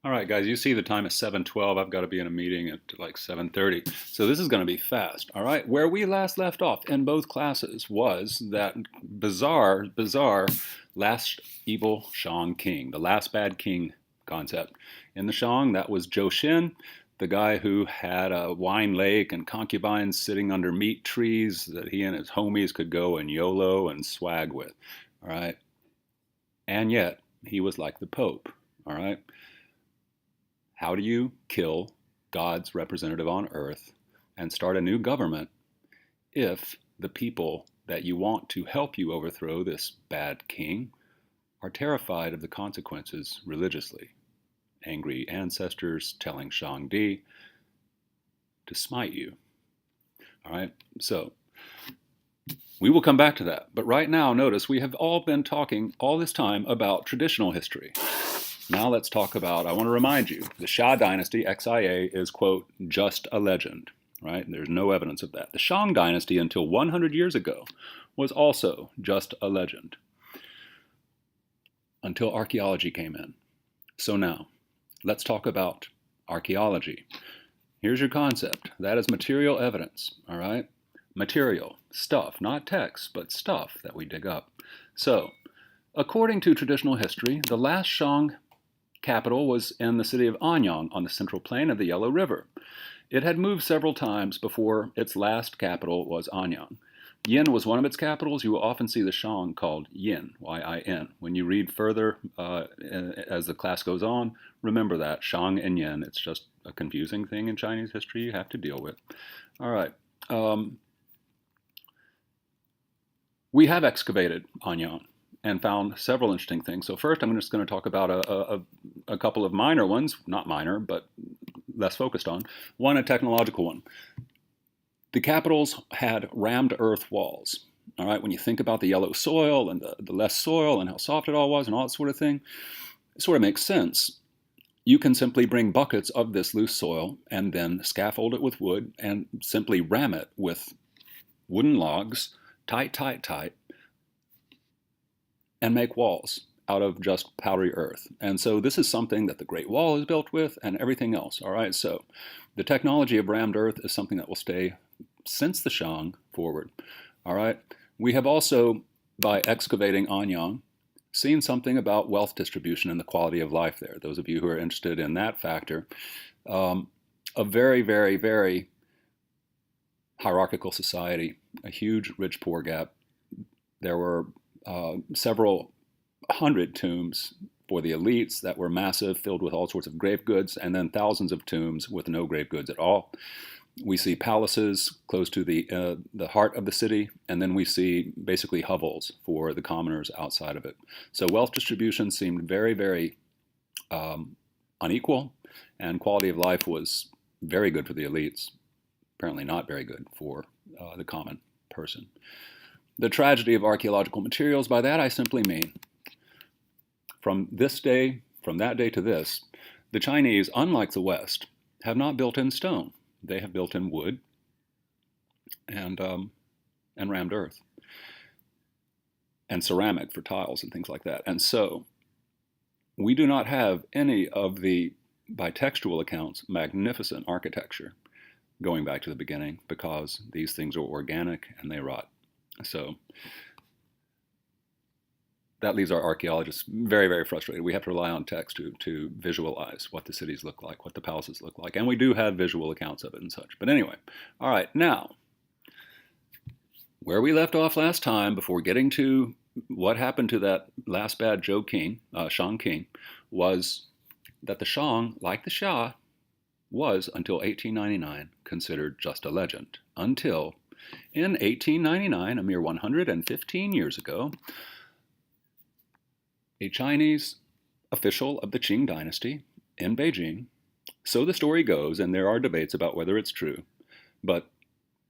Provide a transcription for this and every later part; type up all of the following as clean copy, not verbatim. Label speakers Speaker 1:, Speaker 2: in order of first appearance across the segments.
Speaker 1: All right, guys, you see the time is 7:12. I've got to be in a meeting at like 7:30. So this is going to be fast. All right. Where we last left off in both classes was that bizarre last evil Shang king, the last bad king concept. In the Shang, that was Zhou Xin, the guy who had a wine lake and concubines sitting under meat trees that he and his homies could go and YOLO and swag with. All right. And yet, he was like the Pope. All right. How do you kill God's representative on earth and start a new government if the people that you want to help you overthrow this bad king are terrified of the consequences religiously? Angry ancestors telling Shang to smite you. All right, so we will come back to that. But right now, notice we have all been talking all this time about traditional history. Now let's talk about, I want to remind you, the Xia dynasty, XIA, is, quote, just a legend, right? There's no evidence of that. The Shang dynasty, until 100 years ago, was also just a legend, until archaeology came in. So now, let's talk about archaeology. Here's your concept. That is material evidence, all right? Material, stuff, not text, but stuff that we dig up. So, according to traditional history, the last Shang capital was in the city of Anyang on the central plain of the Yellow River. It had moved several times before its last capital was Anyang. Yin was one of its capitals. You will often see the Shang called Yin, Y-I-N. When you read further as the class goes on, remember that, Shang and Yin. It's just a confusing thing in Chinese history you have to deal with. All right. We have excavated Anyang and found several interesting things. So first, I'm just going to talk about a couple of minor ones, not minor, but less focused on. One, a technological one. The capitals had rammed earth walls. All right, when you think about the yellow soil and the less soil and how soft it all was and all that sort of thing, it sort of makes sense. You can simply bring buckets of this loose soil and then scaffold it with wood and simply ram it with wooden logs, tight, and make walls out of just powdery earth. And so this is something that the Great Wall is built with and everything else. All right, so the technology of rammed earth is something that will stay since the Shang forward. All right, we have also, by excavating Anyang, seen something about wealth distribution and the quality of life there. Those of you who are interested in that factor, a very, very, very hierarchical society, a huge rich-poor gap. There were several hundred tombs for the elites that were massive, filled with all sorts of grave goods, and then thousands of tombs with no grave goods at all. We see palaces close to the heart of the city, and then we see basically hovels for the commoners outside of it. So wealth distribution seemed very, very unequal, and quality of life was very good for the elites, apparently not very good for the common person. The tragedy of archaeological materials, by that I simply mean, from that day to this, the Chinese, unlike the West, have not built in stone. They have built in wood and rammed earth and ceramic for tiles and things like that. And so we do not have any of the, by textual accounts, magnificent architecture going back to the beginning, because these things are organic and they rot. So that leaves our archaeologists very, very frustrated. We have to rely on text to visualize what the cities look like, what the palaces look like. And we do have visual accounts of it and such. But anyway, all right, now, where we left off last time, before getting to what happened to that last bad Shang king, was that the Shang, like the Xia, was, until 1899, considered just a legend. Until, in 1899, a mere 115 years ago, a Chinese official of the Qing dynasty in Beijing, so the story goes, and there are debates about whether it's true, but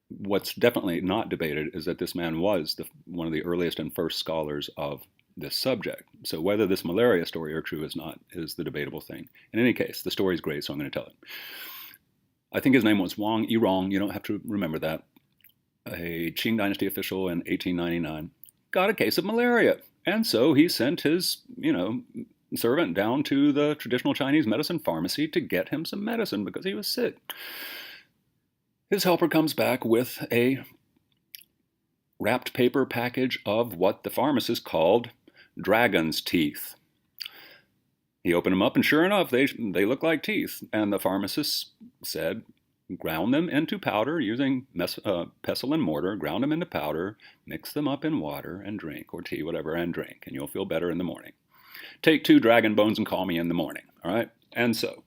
Speaker 1: what's definitely not debated is that this man was one of the earliest and first scholars of this subject. So whether this malaria story are true is the debatable thing. In any case, the story's great, so I'm going to tell it. I think his name was Wang Yirong. You don't have to remember that. A Qing dynasty official in 1899 got a case of malaria. And so he sent his, servant down to the traditional Chinese medicine pharmacy to get him some medicine because he was sick. His helper comes back with a wrapped paper package of what the pharmacist called dragon's teeth. He opened them up, and sure enough, they look like teeth. And the pharmacist said, ground them into powder using pestle and mortar, ground them into powder, mix them up in water and drink, or tea, whatever, and drink, and you'll feel better in the morning. Take 2 dragon bones and call me in the morning, all right? And so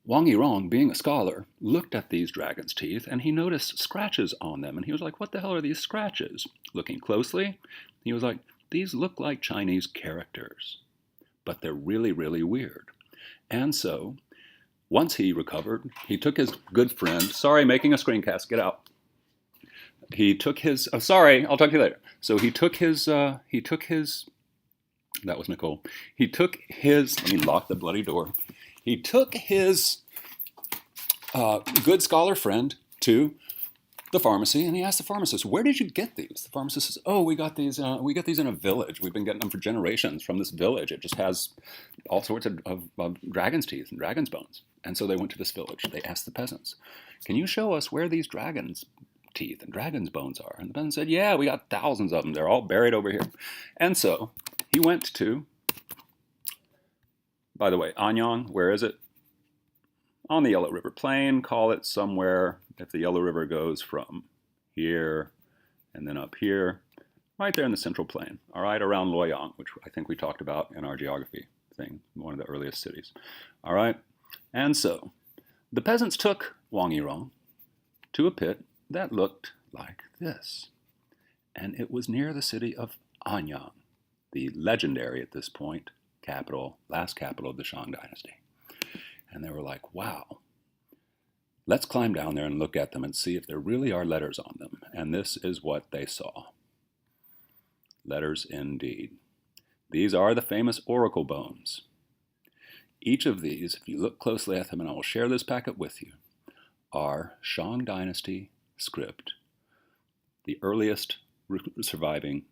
Speaker 1: Wang Yirong, being a scholar, looked at these dragon's teeth, and he noticed scratches on them, and he was like, what the hell are these scratches? Looking closely, he was like, these look like Chinese characters, but they're really, really weird. And so once he recovered, he took his good friend, sorry, making a screencast, get out. He took his, sorry, I'll talk to you later. So he took his, that was Nicole. He took his, let me lock the bloody door. He took his good scholar friend to the pharmacy, and he asked the pharmacist, where did you get these? The pharmacist says, oh, we got these in a village. We've been getting them for generations from this village. It just has all sorts of dragon's teeth and dragon's bones. And so they went to this village. They asked the peasants, can you show us where these dragon's teeth and dragon's bones are? And the peasant said, yeah, we got thousands of them. They're all buried over here. And so he went to, by the way, Anyang, where is it? On the Yellow River Plain, call it somewhere, if the Yellow River goes from here and then up here, right there in the Central Plain, all right, around Luoyang, which I think we talked about in our geography thing, one of the earliest cities, all right? And so the peasants took Wang Yirong to a pit that looked like this, and it was near the city of Anyang, the legendary at this point last capital of the Shang dynasty. And they were like, wow, let's climb down there and look at them and see if there really are letters on them. And this is what they saw. Letters indeed. These are the famous oracle bones. Each of these, if you look closely at them, and I will share this packet with you, are Shang dynasty script, the earliest surviving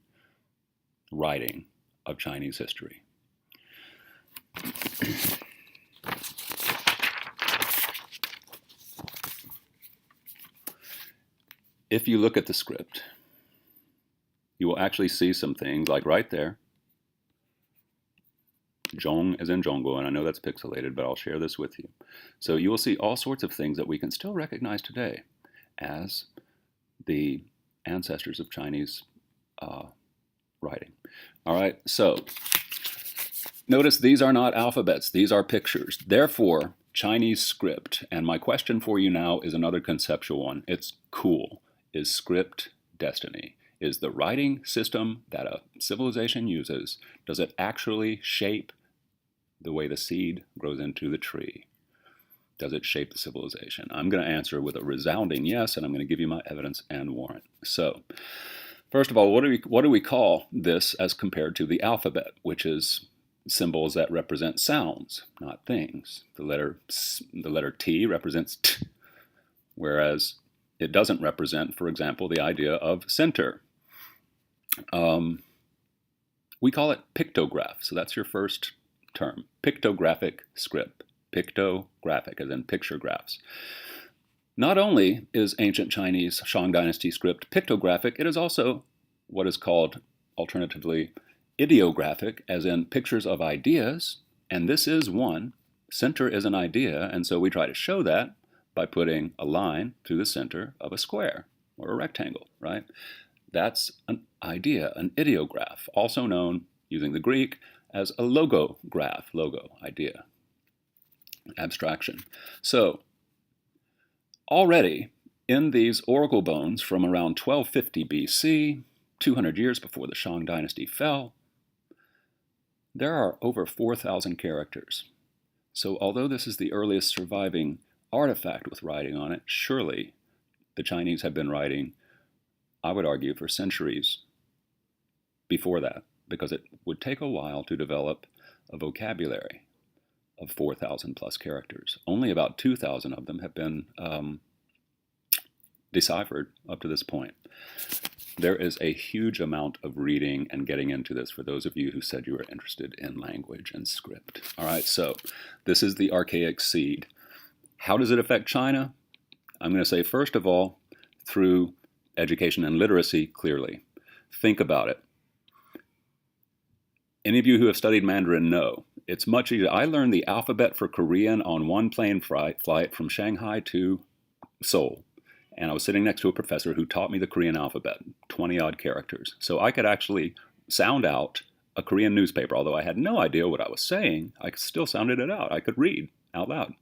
Speaker 1: writing of Chinese history. If you look at the script, you will actually see some things like right there. Zhong is in Zhongguo, and I know that's pixelated, but I'll share this with you. So you will see all sorts of things that we can still recognize today as the ancestors of Chinese writing. All right, so notice these are not alphabets, these are pictures. Therefore, Chinese script, and my question for you now is another conceptual one. It's cool. Is script destiny? Is the writing system that a civilization uses, does it actually shape the way the seed grows into the tree? Does it shape the civilization? I'm going to answer with a resounding yes, and I'm going to give you my evidence and warrant. So, first of all, what do we call this as compared to the alphabet, which is symbols that represent sounds, not things? The letter T represents T, whereas it doesn't represent, for example, the idea of center. We call it pictograph, so that's your first term, pictographic script. Pictographic, as in picture graphs. Not only is ancient Chinese Shang dynasty script pictographic, it is also what is called, alternatively, ideographic, as in pictures of ideas, and this is one. Center is an idea, and so we try to show that by putting a line through the center of a square or a rectangle, right? That's an idea, an ideograph, also known, using the Greek, as a logograph, logo, idea, abstraction. So, already in these oracle bones from around 1250 BC, 200 years before the Shang dynasty fell, there are over 4,000 characters. So although this is the earliest surviving artifact with writing on it, surely the Chinese have been writing, I would argue, for centuries before that, because it would take a while to develop a vocabulary of 4,000 plus characters. Only about 2,000 of them have been deciphered up to this point. there is a huge amount of reading and getting into this for those of you who said you were interested in language and script. All right, so this is the archaic seed. How does it affect China? I'm going to say, first of all, through education and literacy, clearly. Think about it. Any of you who have studied Mandarin know it's much easier. I learned the alphabet for Korean on one plane flight from Shanghai to Seoul. And I was sitting next to a professor who taught me the Korean alphabet, 20-odd characters. So I could actually sound out a Korean newspaper. Although I had no idea what I was saying, I still sounded it out. I could read out loud.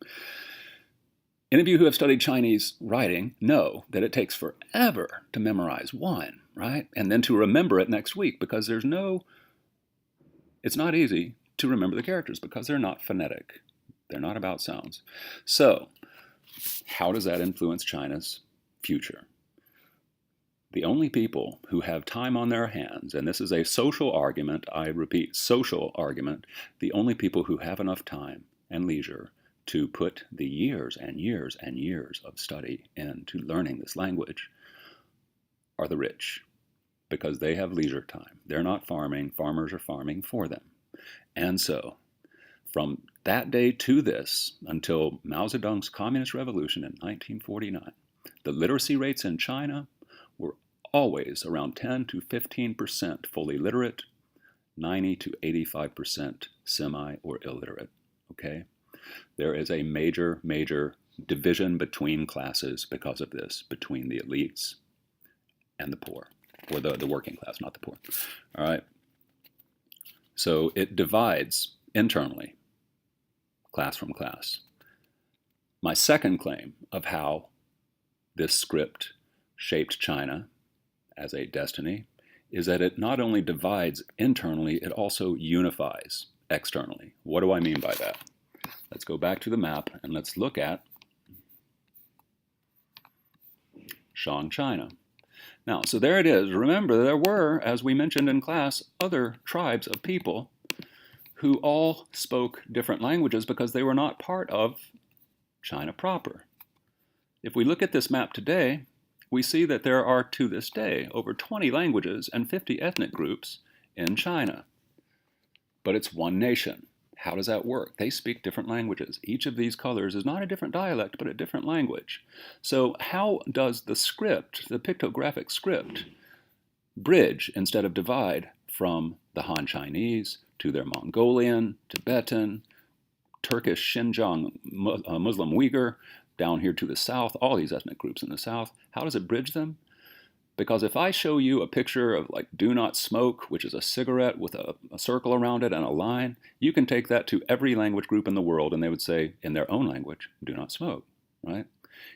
Speaker 1: Any of you who have studied Chinese writing know that it takes forever to memorize one, right? And then to remember it next week, because it's not easy to remember the characters because they're not phonetic. They're not about sounds. So how does that influence China's future? The only people who have time on their hands, and this is a social argument, I repeat, social argument, the only people who have enough time and leisure to put the years and years and years of study into learning this language are the rich, because they have leisure time. They're not farming, farmers are farming for them. And so, from that day to this, until Mao Zedong's Communist Revolution in 1949, the literacy rates in China were always around 10 to 15% fully literate, 90 to 85% semi or illiterate, okay? There is a major, major division between classes because of this, between the elites and the poor, or the working class, not the poor, all right? So it divides internally, class from class. My second claim of how this script shaped China as a destiny is that it not only divides internally, it also unifies externally. What do I mean by that? Let's go back to the map and let's look at Shang, China. Now, so there it is. Remember, there were, as we mentioned in class, other tribes of people who all spoke different languages because they were not part of China proper. If we look at this map today, we see that there are, to this day, over 20 languages and 50 ethnic groups in China. But it's one nation. How does that work? They speak different languages. Each of these colors is not a different dialect, but a different language. So how does the script, the pictographic script, bridge instead of divide from the Han Chinese to their Mongolian, Tibetan, Turkish Xinjiang, Muslim Uyghur, down here to the south, all these ethnic groups in the south? How does it bridge them? Because if I show you a picture of like do not smoke, which is a cigarette with a circle around it and a line, you can take that to every language group in the world and they would say in their own language, do not smoke, right?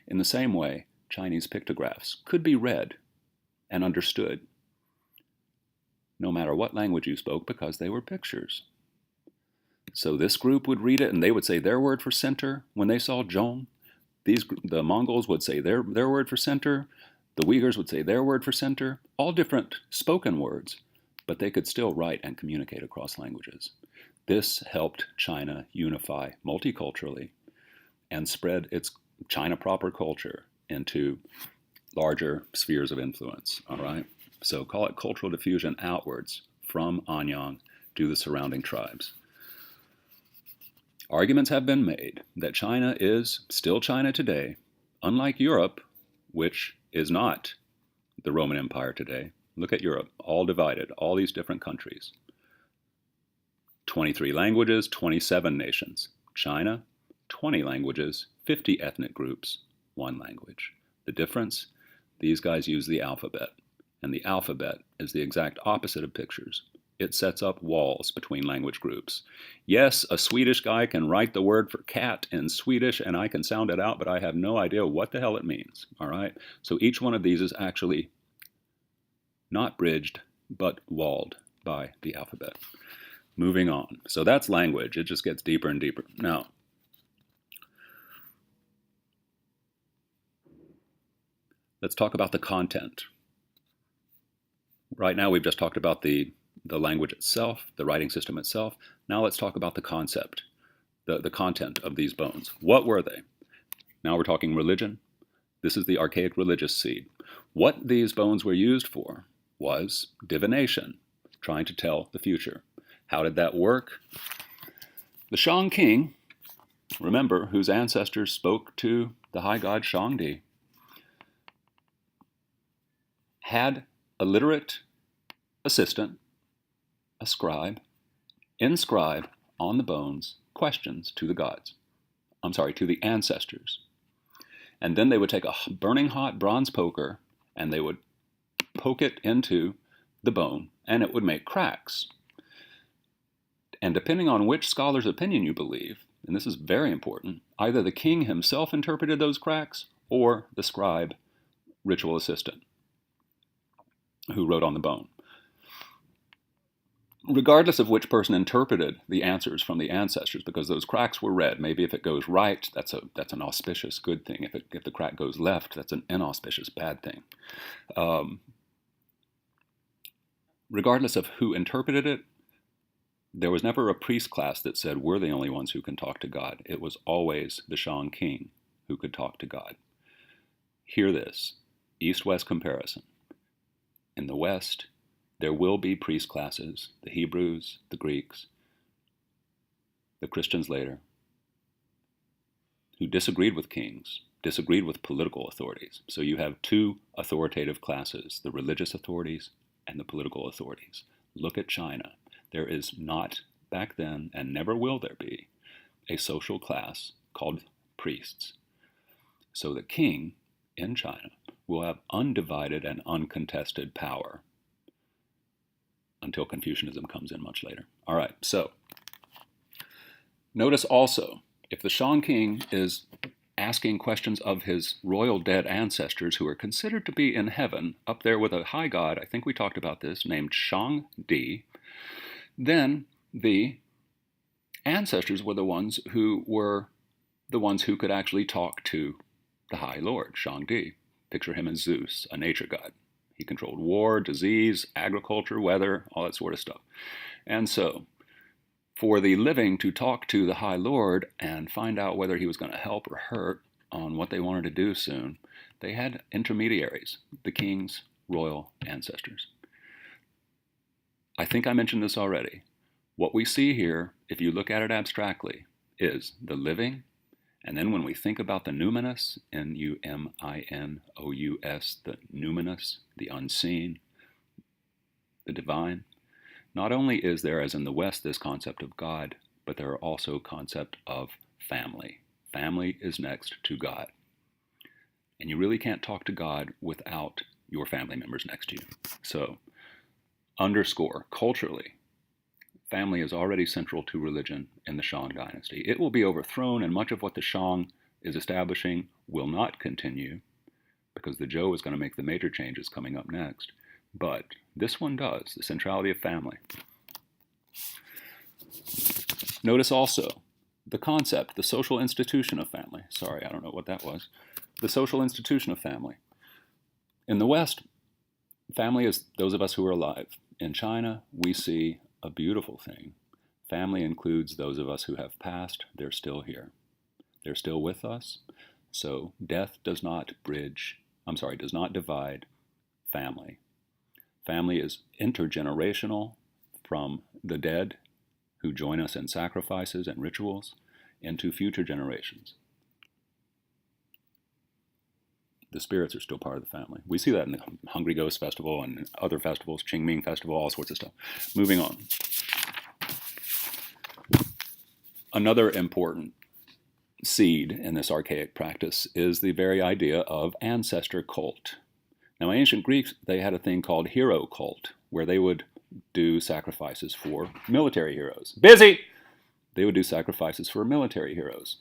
Speaker 1: In the same way, Chinese pictographs could be read and understood no matter what language you spoke because they were pictures. So this group would read it and they would say their word for center when they saw Zhong. The Mongols would say their word for center. The Uyghurs would say their word for center, all different spoken words, but they could still write and communicate across languages. This helped China unify multiculturally and spread its China proper culture into larger spheres of influence, all right? So call it cultural diffusion outwards from Anyang to the surrounding tribes. Arguments have been made that China is still China today, unlike Europe, which is not the Roman Empire today. Look at Europe, all divided, all these different countries. 23 languages, 27 nations. China, 20 languages, 50 ethnic groups, one language. The difference? These guys use the alphabet, and the alphabet is the exact opposite of pictures. It sets up walls between language groups. Yes, a Swedish guy can write the word for cat in Swedish and I can sound it out, but I have no idea what the hell it means, all right? So each one of these is actually not bridged, but walled by the alphabet. Moving on. So that's language. It just gets deeper and deeper. Now, let's talk about the content. Right now we've just talked about the language itself, the writing system itself. Now let's talk about the concept, the content of these bones. What were they? Now we're talking religion, This is the archaic religious seed. What these bones were used for was divination, trying to tell the future. How did that work? The Shang king, remember, whose ancestors spoke to the high god Shang, had a literate assistant, a scribe, inscribe on the bones questions to the gods. To the ancestors. And then they would take a burning hot bronze poker and they would poke it into the bone and it would make cracks. And depending on which scholar's opinion you believe, and this is very important, either the king himself interpreted those cracks or the scribe ritual assistant who wrote on the bone. Regardless of which person interpreted the answers from the ancestors, because those cracks were read. Maybe if it goes right, that's an auspicious good thing. If the crack goes left, that's an inauspicious bad thing. Regardless of who interpreted it, there was never a priest class that said we're the only ones who can talk to God. It was always the Shang king who could talk to God. Hear this, East-West comparison. In the West, there will be priest classes, the Hebrews, the Greeks, the Christians later, who disagreed with kings, disagreed with political authorities. So you have two authoritative classes, the religious authorities and the political authorities. Look at China. There is not, back then, and never will there be, a social class called priests. So the king in China will have undivided and uncontested power until Confucianism comes in much later. All right, so notice also, if the Shang king is asking questions of his royal dead ancestors who are considered to be in heaven, up there with a high god, I think we talked about this, named Shang, then the ancestors were the ones who could actually talk to the High Lord, Shang. Picture him as Zeus, a nature god. He controlled war, disease, agriculture, weather, all that sort of stuff. And so, for the living to talk to the High Lord and find out whether he was going to help or hurt on what they wanted to do soon, they had intermediaries, the king's royal ancestors. I think I mentioned this already. What we see here, if you look at it abstractly, is the living, and then when we think about the numinous, N-U-M-I-N-O-U-S, the numinous, the unseen, the divine, not only is there, as in the West, this concept of God, but there are also concept of family. Family is next to God. And you really can't talk to God without your family members next to you. So, underscore, culturally, family is already central to religion in the Shang dynasty. It will be overthrown, and much of what the Shang is establishing will not continue, because the Zhou is going to make the major changes coming up next. But this one does, the centrality of family. Notice also the concept, the social institution of family. Sorry, I don't know what that was. The social institution of family. In the West, family is those of us who are alive. In China, we see a beautiful thing. Family includes those of us who have passed. They're still here. They're still with us. So death does not divide family. Family is intergenerational, from the dead who join us in sacrifices and rituals into future generations. The spirits are still part of the family. We see that in the Hungry Ghost Festival and other festivals, Qingming Festival, all sorts of stuff. Moving on. Another important seed in this archaic practice is the very idea of ancestor cult. Now, ancient Greeks, they had a thing called hero cult, where they would do sacrifices for military heroes. Busy! They would do sacrifices for military heroes.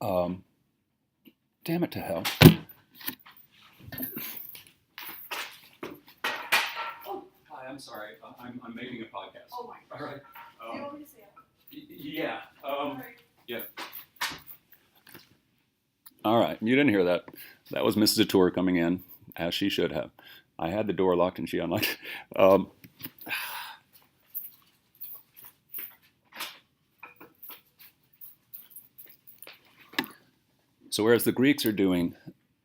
Speaker 1: Damn it to hell. Oh, hi, I'm sorry. I'm making a podcast.
Speaker 2: Oh my gosh.
Speaker 1: All right.
Speaker 2: Do you want me to say it?
Speaker 1: Yeah. Yeah. All right. You didn't hear that. That was Mrs. Atour coming in, as she should have. I had the door locked and she unlocked. So whereas the Greeks are doing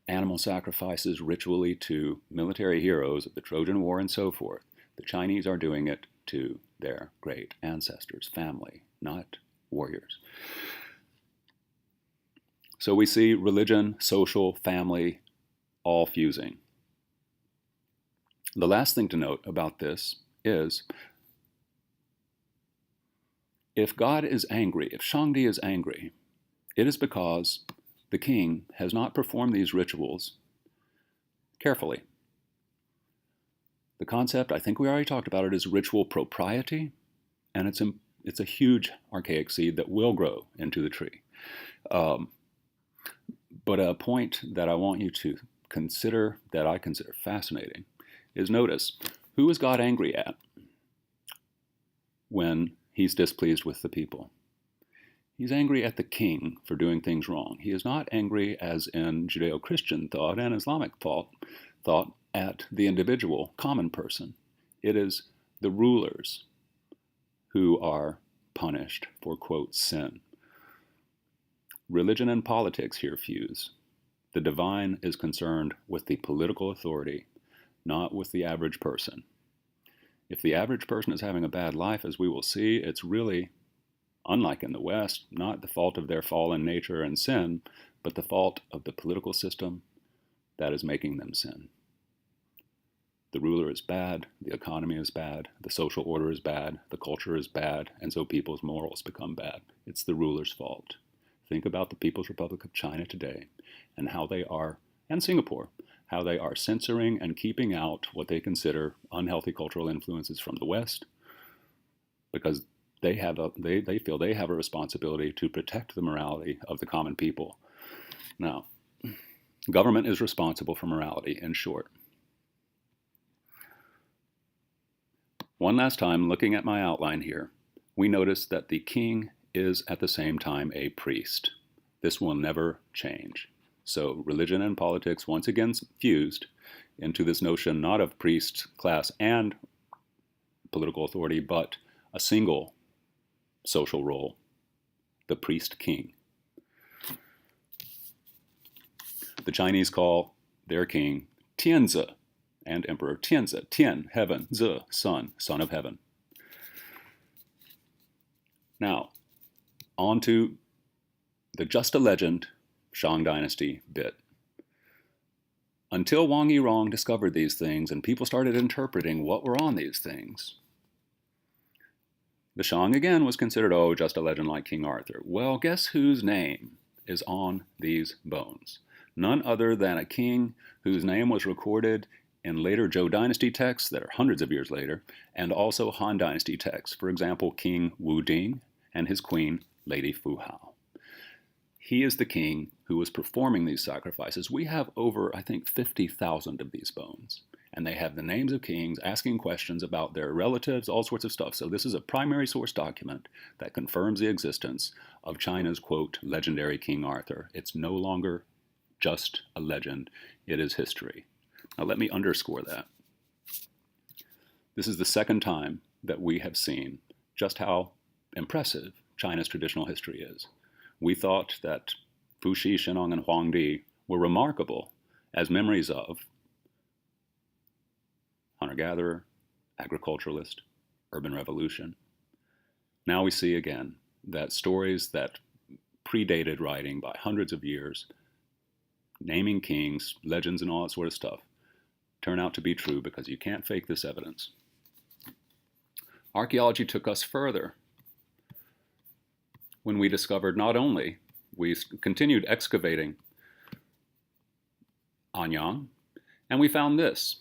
Speaker 1: animal sacrifices ritually to military heroes of the Trojan War and so forth, the Chinese are doing it to their great ancestors, family, not warriors. So we see religion, social, family, all fusing. The last thing to note about this is if God is angry, if Shangdi is angry, it is because the king has not performed these rituals carefully. The concept, I think we already talked about it, is ritual propriety, and it's a huge archaic seed that will grow into the tree. But a point that I want you to consider, that I consider fascinating, is notice, who is God angry at when he's displeased with the people? He's angry at the king for doing things wrong. He is not angry, as in Judeo-Christian thought and Islamic thought, at the individual, common person. It is the rulers who are punished for, quote, sin. Religion and politics here fuse. The divine is concerned with the political authority, not with the average person. If the average person is having a bad life, as we will see, it's really, unlike in the West, not the fault of their fallen nature and sin, but the fault of the political system that is making them sin. The ruler is bad, the economy is bad, the social order is bad, the culture is bad, and so people's morals become bad. It's the ruler's fault. Think about the People's Republic of China today and how they are, and Singapore, how they are censoring and keeping out what they consider unhealthy cultural influences from the West because they feel they have a responsibility to protect the morality of the common people. Now, government is responsible for morality, in short. One last time, looking at my outline here, we notice that the king is at the same time a priest. This will never change. So religion and politics once again fused into this notion not of priest class and political authority, but a single social role, the priest king. The Chinese call their king Tianzi, and Emperor Tianzi. Tian, heaven, Zi, son, son of heaven. Now, on to the just a legend Shang dynasty bit. Until Wang Yirong discovered these things and people started interpreting what were on these things, the Shang again was considered, oh, just a legend like King Arthur. Well, guess whose name is on these bones? None other than a king whose name was recorded in later Zhou dynasty texts that are hundreds of years later, and also Han dynasty texts. For example, King Wu Ding and his queen, Lady Fu Hao. He is the king who was performing these sacrifices. We have over, I think, 50,000 of these bones. And they have the names of kings, asking questions about their relatives, all sorts of stuff. So this is a primary source document that confirms the existence of China's, quote, legendary King Arthur. It's no longer just a legend. It is history. Now let me underscore that. This is the second time that we have seen just how impressive China's traditional history is. We thought that Fuxi, Shennong, and Huangdi were remarkable as memories of hunter-gatherer, agriculturalist, urban revolution. Now we see again that stories that predated writing by hundreds of years, naming kings, legends, and all that sort of stuff, turn out to be true because you can't fake this evidence. Archaeology took us further when we discovered not only, we continued excavating Anyang, and we found this.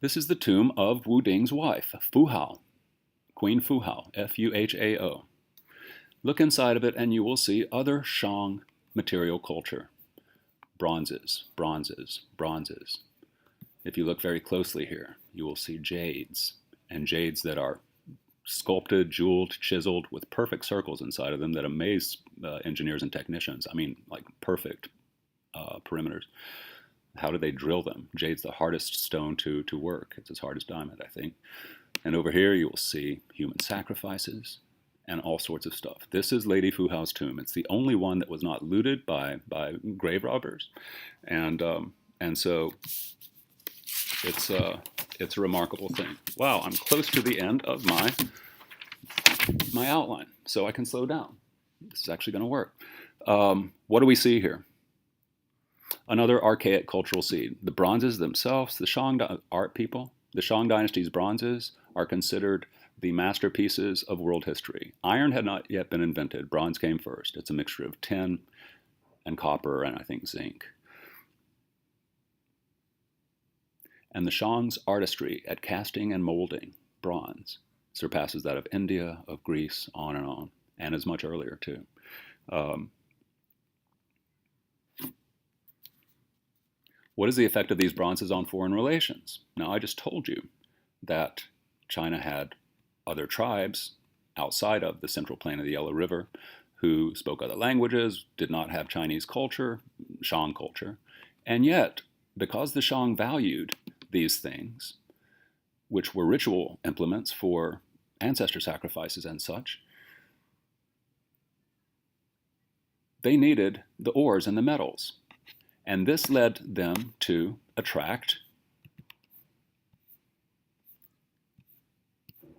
Speaker 1: This is the tomb of Wu Ding's wife, Fu Hao, Queen Fu Hao, Fuhao. Look inside of it and you will see other Shang material culture. Bronzes, bronzes, bronzes. If you look very closely here, you will see jades, and jades that are sculpted, jeweled, chiseled with perfect circles inside of them that amaze engineers and technicians. I mean, like perfect perimeters. How do they drill them? Jade's the hardest stone to work. It's as hard as diamond, I think. And over here you will see human sacrifices and all sorts of stuff. This is Lady Fu Hao's tomb. It's the only one that was not looted by grave robbers, and so it's a remarkable thing. Wow, I'm close to the end of my outline, so I can slow down. This is actually going to work. What do we see here? Another archaic cultural seed. The bronzes themselves, the Shang art people, the Shang dynasty's bronzes are considered the masterpieces of world history. Iron had not yet been invented. Bronze came first. It's a mixture of tin and copper and I think zinc. And the Shang's artistry at casting and molding bronze surpasses that of India, of Greece, on, and is much earlier too. What is the effect of these bronzes on foreign relations? Now, I just told you that China had other tribes outside of the central plain of the Yellow River who spoke other languages, did not have Chinese culture, Shang culture, and yet, because the Shang valued these things, which were ritual implements for ancestor sacrifices and such, they needed the ores and the metals. And this led them to attract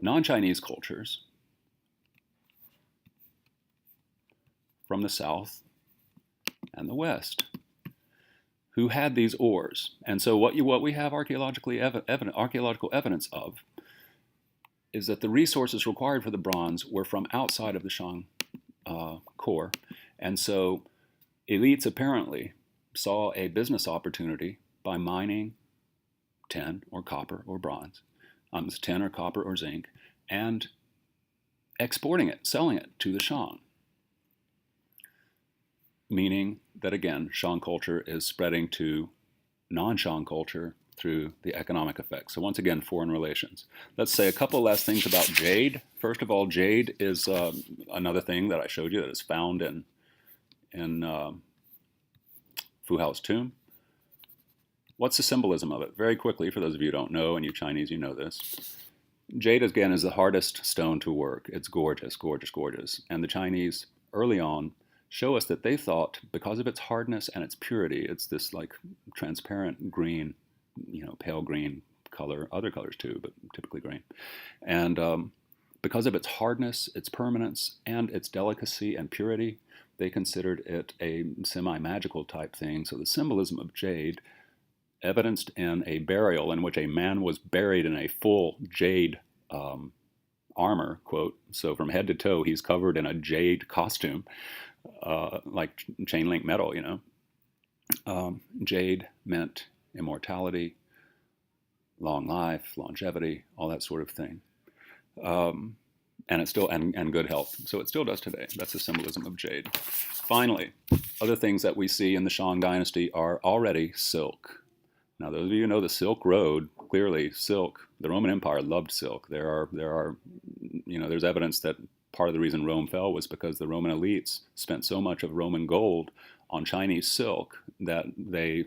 Speaker 1: non-Chinese cultures from the South and the West who had these ores. And so what we have archaeological evidence of is that the resources required for the bronze were from outside of the Shang core. And so elites apparently saw a business opportunity by mining tin or copper or bronze, tin or copper or zinc, and exporting it, selling it to the Shang. Meaning that, again, Shang culture is spreading to non-Shang culture through the economic effects. So once again, foreign relations. Let's say a couple last things about jade. First of all, jade is another thing that I showed you that is found in Fu Hao's tomb. What's the symbolism of it? Very quickly, for those of you who don't know, and you Chinese, you know this. Jade, again, is the hardest stone to work. It's gorgeous, gorgeous, gorgeous. And the Chinese, early on, show us that they thought, because of its hardness and its purity, it's this like transparent green, pale green color, other colors too, but typically green. And because of its hardness, its permanence, and its delicacy and purity, they considered it a semi-magical type thing. So the symbolism of jade, evidenced in a burial in which a man was buried in a full jade armor, quote, so from head to toe he's covered in a jade costume, like chain link metal, Jade meant immortality, long life, longevity, all that sort of thing. And it still, and good health. So it still does today. That's the symbolism of jade. Finally, other things that we see in the Shang dynasty are already silk. Now, those of you who know the Silk Road, clearly silk, the Roman Empire loved silk. There's evidence that part of the reason Rome fell was because the Roman elites spent so much of Roman gold on Chinese silk that they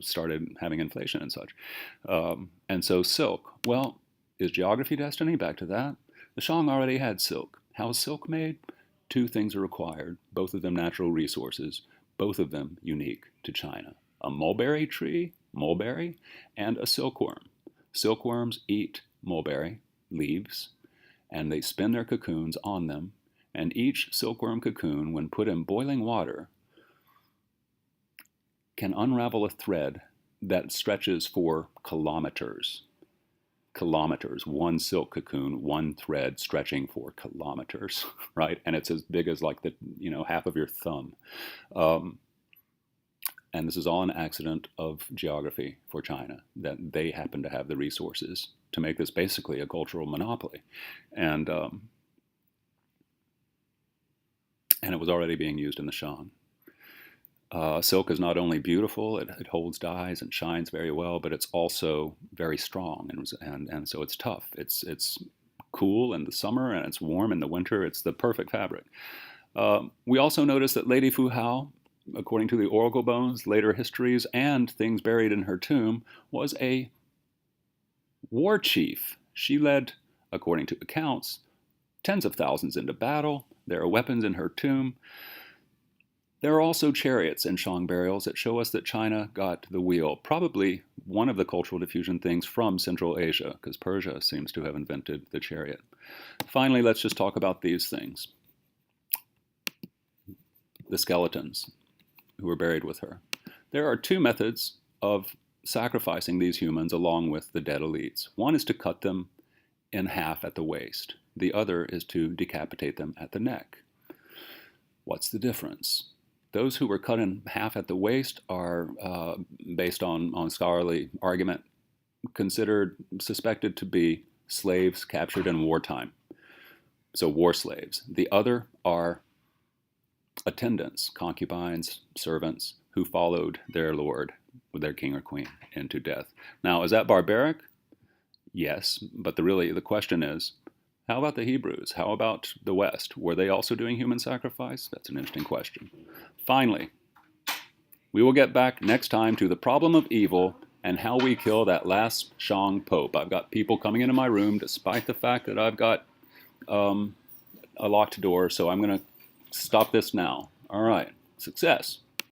Speaker 1: started having inflation and such. And so silk, well, is geography destiny? Back to that. The Shang already had silk. How is silk made? Two things are required, both of them natural resources, both of them unique to China. A mulberry tree, mulberry, and a silkworm. Silkworms eat mulberry leaves, and they spin their cocoons on them, and each silkworm cocoon, when put in boiling water, can unravel a thread that stretches for kilometers. Kilometers, one silk cocoon, one thread stretching for kilometers, right? And it's as big as like the, half of your thumb. And this is all an accident of geography for China, that they happen to have the resources to make this basically a cultural monopoly. And it was already being used in the Shang. Silk is not only beautiful, it holds dyes and shines very well, but it's also very strong, and so it's tough. It's cool in the summer and it's warm in the winter. It's the perfect fabric. We also notice that Lady Fu Hao, according to the oracle bones, later histories, and things buried in her tomb, was a war chief. She led, according to accounts, tens of thousands into battle. There are weapons in her tomb. There are also chariots in Shang burials that show us that China got the wheel, probably one of the cultural diffusion things from Central Asia, because Persia seems to have invented the chariot. Finally, let's just talk about these things. The skeletons who were buried with her. There are two methods of sacrificing these humans along with the dead elites. One is to cut them in half at the waist. The other is to decapitate them at the neck. What's the difference? Those who were cut in half at the waist are, based on scholarly argument, suspected to be slaves captured in wartime. So war slaves. The other are attendants, concubines, servants, who followed their lord, their king or queen, into death. Now, is that barbaric? Yes, but the question is, how about the Hebrews? How about the West? Were they also doing human sacrifice? That's an interesting question. Finally, we will get back next time to the problem of evil and how we kill that last Shang Pope. I've got people coming into my room despite the fact that I've got a locked door, so I'm going to stop this now. All right, success.